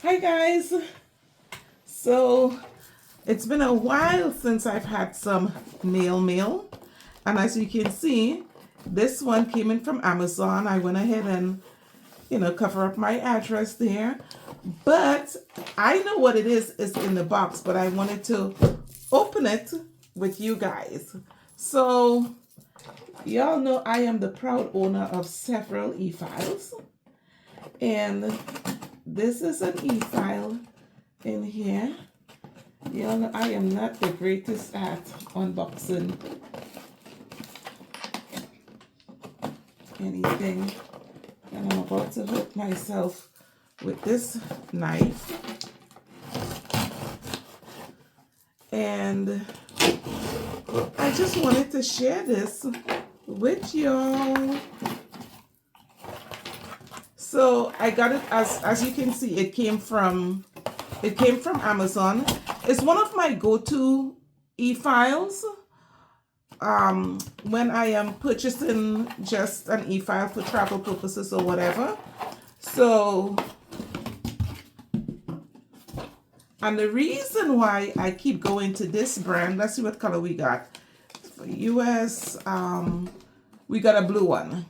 Hi guys. So it's been a while since I've had some mail. And as you can see, this one came in from Amazon. I went ahead and, cover up my address there. But I know what it is in the box, but I wanted to open it with you guys. So y'all know I am the proud owner of several e-files. And this is an e-file in here. Y'all know I am not the greatest at unboxing anything. And I'm about to hurt myself with this knife. And I just wanted to share this with y'all. So I got it, as you can see, it came from Amazon. It's one of my go-to e-files when I am purchasing just an e-file for travel purposes or whatever. So, and the reason why I keep going to this brand, let's see what color we got. For US, we got a blue one.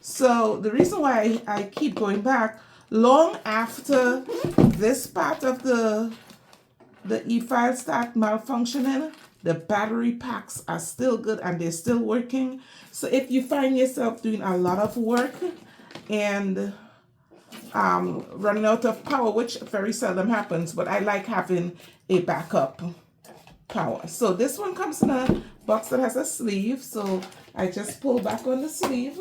So the reason why I keep going back, long after this part of the e-file start malfunctioning, the battery packs are still good and they're still working. So if you find yourself doing a lot of work and running out of power, which very seldom happens, but I like having a backup power. So this one comes in a box that has a sleeve. So I just pull back on the sleeve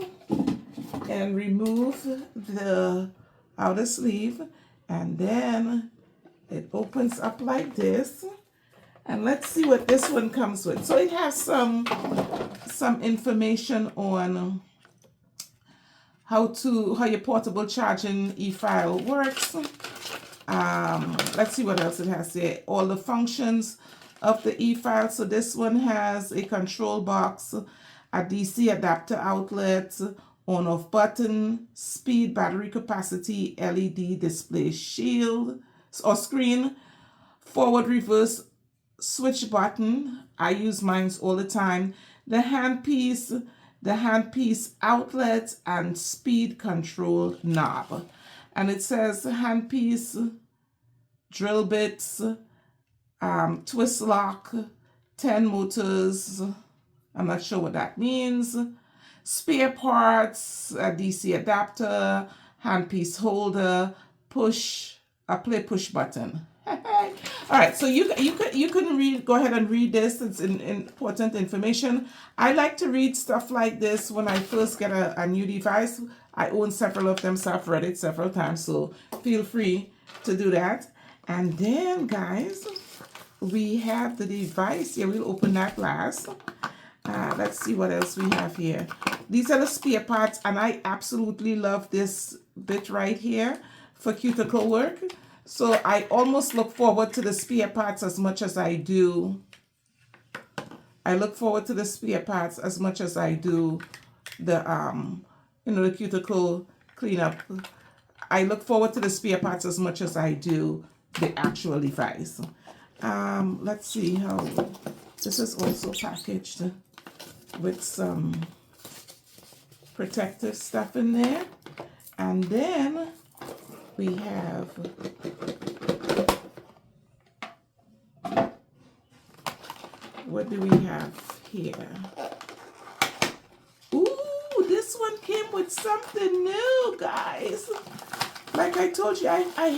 and remove the outer sleeve, and then it opens up like this. And let's see what this one comes with. So it has some information on how your portable charging e-file works. Let's see what else it has here. All the functions of the e-file. So this one has a control box, a DC adapter outlet, on-off button, speed, battery capacity, LED display shield or screen, forward reverse switch button. I use mine all the time. The handpiece outlet, and speed control knob. And it says handpiece, drill bits, twist lock, 10 motors. I'm not sure what that means. Spare parts, a DC adapter, handpiece holder, play push button. All right, so you can read. Go ahead and read this. It's important information. I like to read stuff like this when I first get a new device. I own several of them, so I've read it several times. So feel free to do that. And then, guys, we have the device here. We'll open that last. Let's see what else we have here. These are the spare parts, and I absolutely love this bit right here for cuticle work. So I almost look forward to the spare parts as much as I do. I look forward to the spare parts as much as I do the the cuticle cleanup. I look forward to the spare parts as much as I do the actual device. Let's see how this is also packaged with some protective stuff in there. And then we have what do we have here? Ooh, this one came with something new, guys. Like I told you, I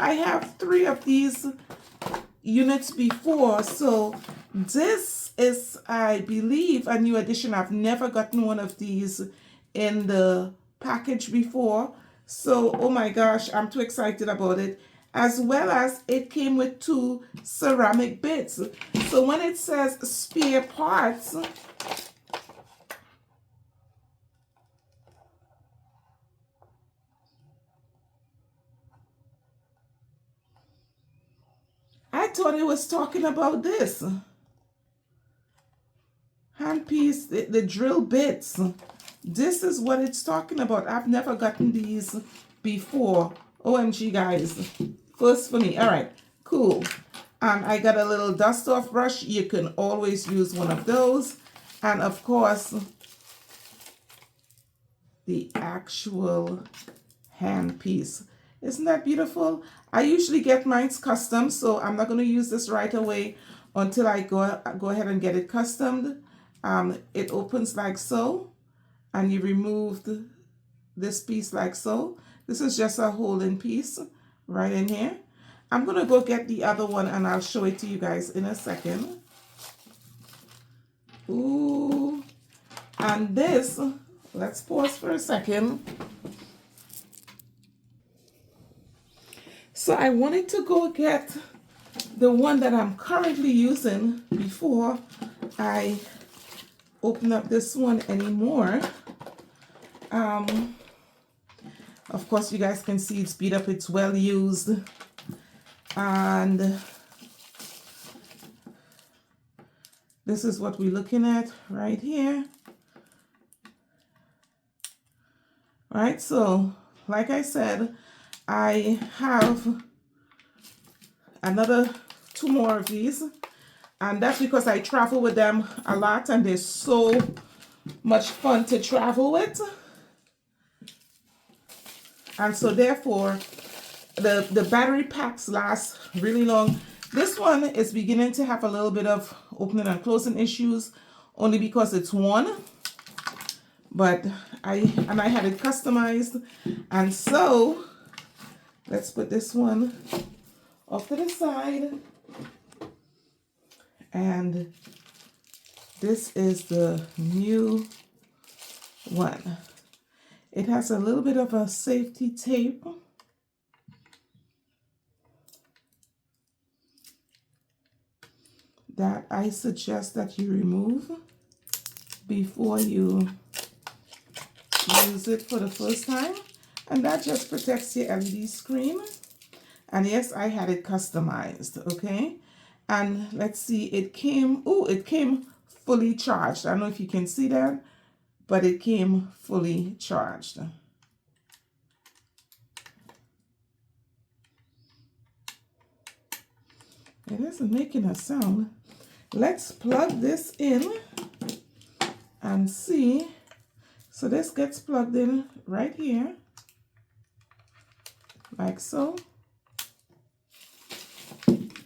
have three of these units before. So this is, I believe, a new addition. I've never gotten one of these in the package before. So, oh my gosh, I'm too excited about it. As well as it came with 2 ceramic bits. So when it says spare parts, I thought it was talking about this. Handpiece, the drill bits. This is what it's talking about. I've never gotten these before OMG, guys. First for me. All right, cool. I got a little dust off brush. You can always use one of those. And of course, the actual hand piece. Isn't that beautiful? I usually get mine custom, so I'm not going to use this right away until I go ahead and get it customed. It opens like so, and you remove this piece like so. This is just a holding piece right in here. I'm going to go get the other one, and I'll show it to you guys in a second. Ooh. And this, let's pause for a second. So I wanted to go get the one that I'm currently using before I open up this one anymore. Of course, you guys can see it's beat up, it's well used. And this is what we're looking at right here. All right, so like I said, I have another 2 more of these, and that's because I travel with them a lot and they're so much fun to travel with. And so therefore the battery packs last really long. This one is beginning to have a little bit of opening and closing issues only because it's worn. But I had it customized, and so let's put this one off to the side. And this is the new one. It has a little bit of a safety tape. That I suggest that you remove before you use it for the first time. And that just protects your LED screen. And yes, I had it customized, okay? And let's see, it came fully charged. I don't know if you can see that, but it came fully charged. It isn't making a sound. Let's plug this in and see. So this gets plugged in right here, like so.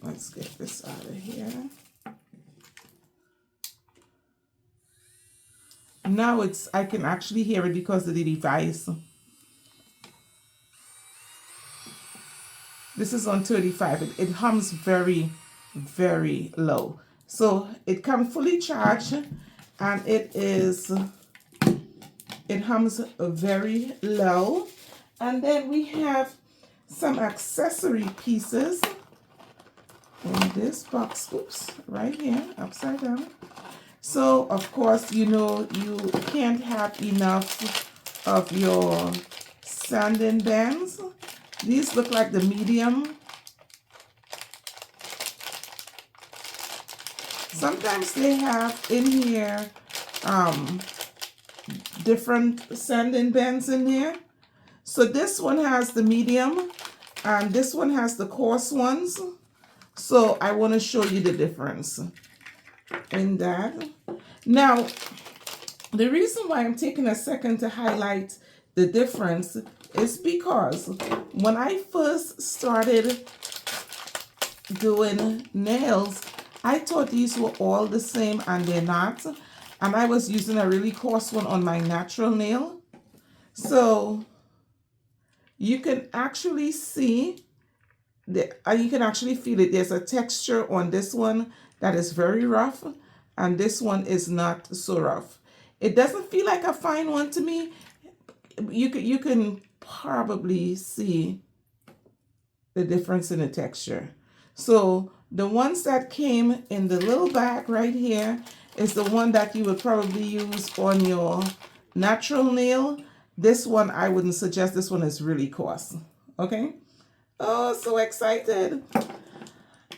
Let's get this out of here. Now I can actually hear it because of the device. This is on 35. It hums very, very low. So it comes fully charged, and it hums very low. And then we have some accessory pieces in this box. Oops, right here, upside down. So of course, you know, you can't have enough of your sanding bands. These look like the medium. Sometimes they have in here different sanding bands in there. So this one has the medium and this one has the coarse ones. So I want to show you the difference in that. Now, the reason why I'm taking a second to highlight the difference is because when I first started doing nails, I thought these were all the same, and they're not. And I was using a really coarse one on my natural nail. So you can actually see you can actually feel it. There's a texture on this one that is very rough, and this one is not so rough. It doesn't feel like a fine one to me. You can probably see the difference in the texture. So the ones that came in the little bag right here is the one that you would probably use on your natural nail. This one, I wouldn't suggest. This one is really coarse. Okay. Oh, so excited.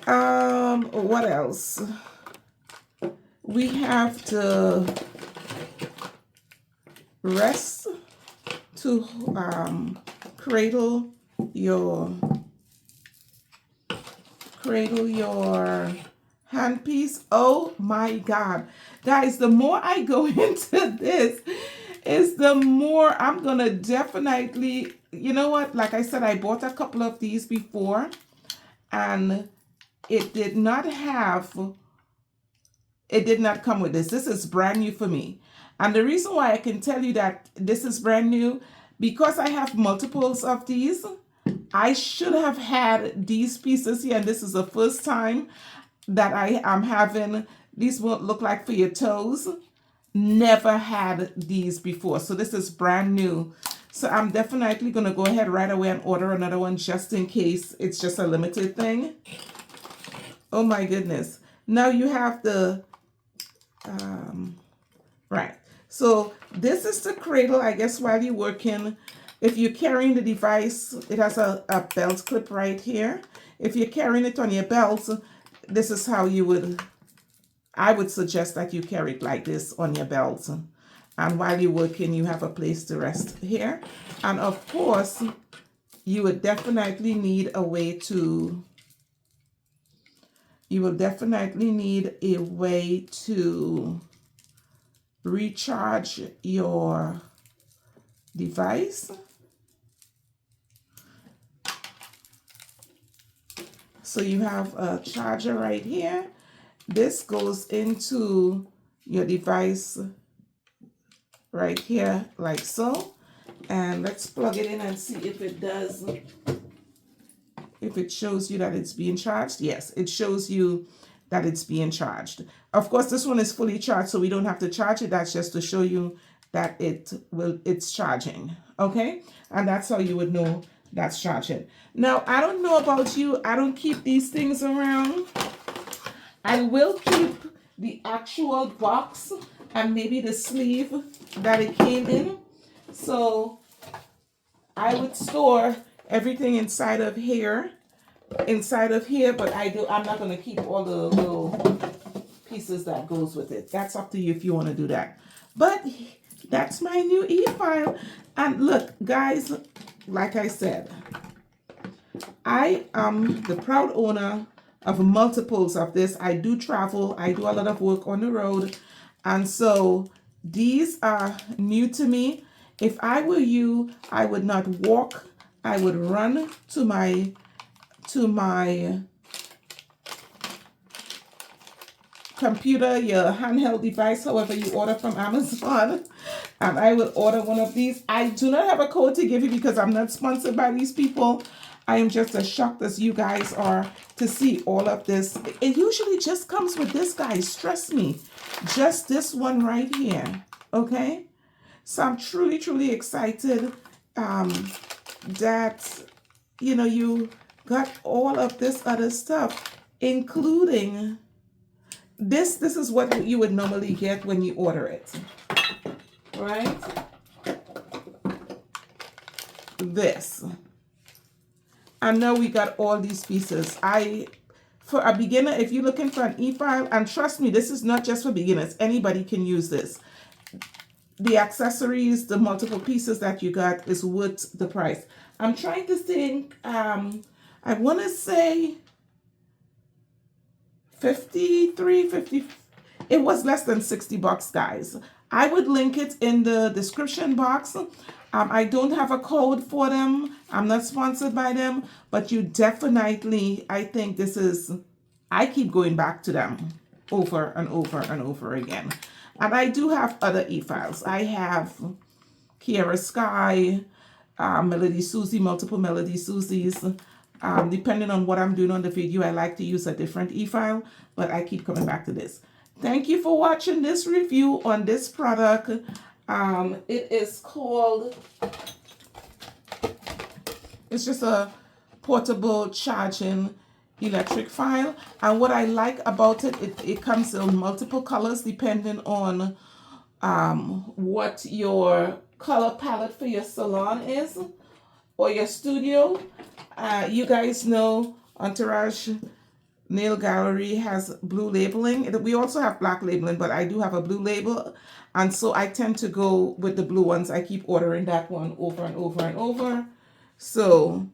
What else? We have to rest to cradle your cradle your handpiece. Oh my God. Guys, the more I go into this, is the more I'm gonna definitely, you know what? Like I said, I bought a couple of these before and it did not come with this. This is brand new for me. And the reason why I can tell you that this is brand new, because I have multiples of these, I should have had these pieces here, and this is the first time that I am having, these won't look like for your toes. Never had these before. So this is brand new. So I'm definitely going to go ahead right away and order another one just in case it's just a limited thing. Oh my goodness. Now you have the, right. So this is the cradle, I guess, while you're working. If you're carrying the device, it has a belt clip right here. If you're carrying it on your belt, this is how you would, I would suggest that you carry it like this on your belt. And while you're working, you have a place to rest here. And of course, you would definitely need a way to, recharge your device. So you have a charger right here. This goes into your device right here, like so. And let's plug it in and see if it does, if it shows you that it's being charged. Yes, it shows you that it's being charged. Of course, this one is fully charged, so we don't have to charge it. That's just to show you that it's charging. Okay? And that's how you would know that's charging. Now, I don't know about you. I don't keep these things around. I will keep the actual box and maybe the sleeve that it came in. So I would store everything inside of here, but I'm not going to keep all the little pieces that goes with it. That's up to you if you want to do that. But that's my new e-file. And look, guys, like I said, I am the proud owner of multiples of this. I do travel. I do a lot of work on the road. And so these are new to me. If I were you, I would not walk. I would run to my computer, your handheld device, however you order from Amazon, and I will order one of these. I do not have a code to give you because I'm not sponsored by these people. I am just as shocked as you guys are to see all of this. It usually just comes with this, guys. Trust me. Just this one right here. Okay? So I'm truly, truly excited that, you know, you got all of this other stuff, including this. This is what you would normally get when you order it. Right? This. And now we got all these pieces. For a beginner, if you're looking for an e-file, and trust me, this is not just for beginners. Anybody can use this. The accessories, the multiple pieces that you got is worth the price. I'm trying to think, I want to say 50, it was less than $60, guys. I would link it in the description box. I don't have a code for them. I'm not sponsored by them, but you definitely, I think this is, I keep going back to them over and over and over again. And I do have other e-files. I have Kiara Sky, Melody Susie, multiple Melody Susies. Depending on what I'm doing on the video, I like to use a different e-file, but I keep coming back to this. Thank you for watching this review on this product. It is called, it's just a portable charging electric file. And what I like about it, it comes in multiple colors depending on what your color palette for your salon is or your studio. You guys know Entourage Nail Gallery has blue labeling. We also have black labeling, but I do have a blue label. And so I tend to go with the blue ones. I keep ordering that one over and over and over. So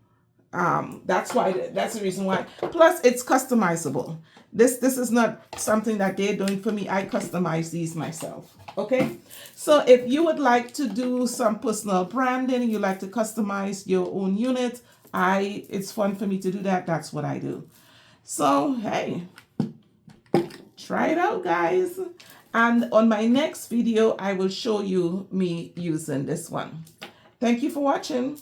That's the reason why. Plus, it's customizable. This is not something that they're doing for me. I customize these myself. Okay, so if you would like to do some personal branding, you like to customize your own unit, it's fun for me to do that. That's what I do. So hey, try it out, guys. And on my next video, I will show you me using this one. Thank you for watching.